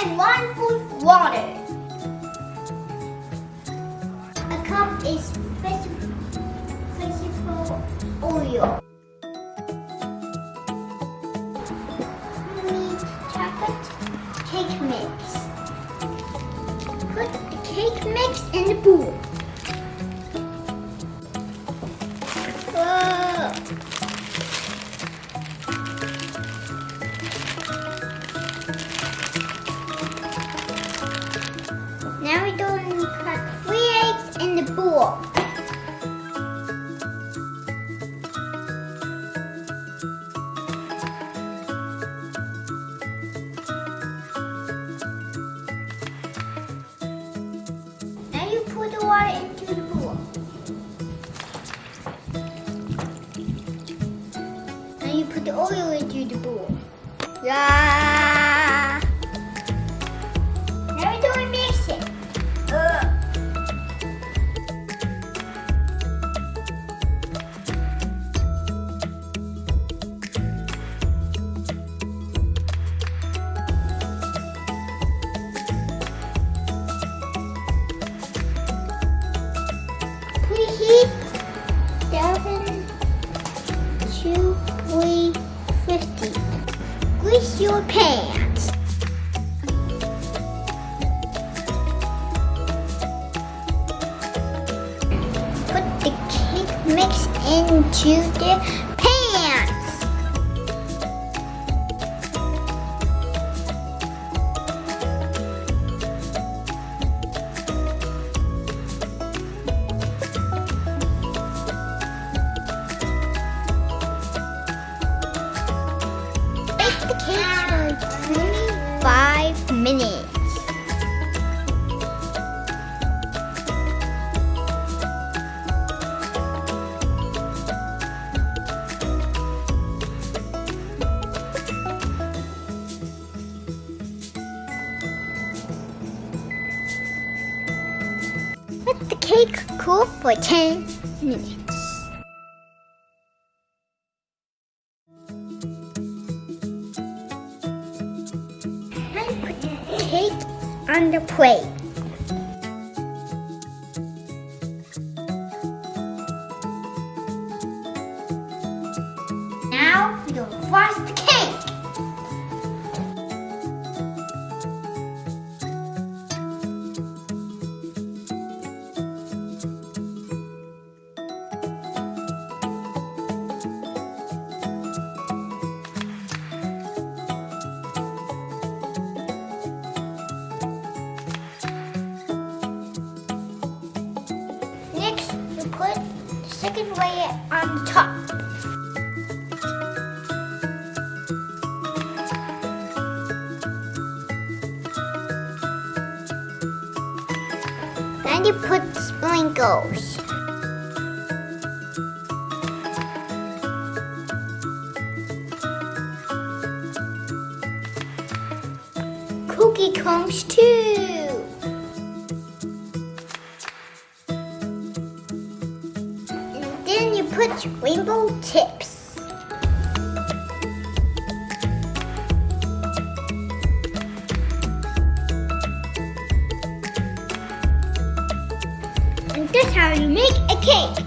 and 1 foot water. A cup is vegetable oil. You need chocolate cake mix. Put the cake mix in the bowl. Now we're going to put 3 eggs in the bowl. Now you put the water into the bowl. Now you put the oil into the bowl. Yeah. Now we're going to mix it. Preheat the oven to 350. Grease your pans. Put the cake mix into the pans. Bake the cake for 25 minutes. Let the cake cool for 10 minutes. Now put the cake on the plate. Now we'll frost the cake. Next, you put the second layer on the top. Then you put the sprinkles. Cookie crumbs too. Then you put rainbow tips. And that's how you make a cake.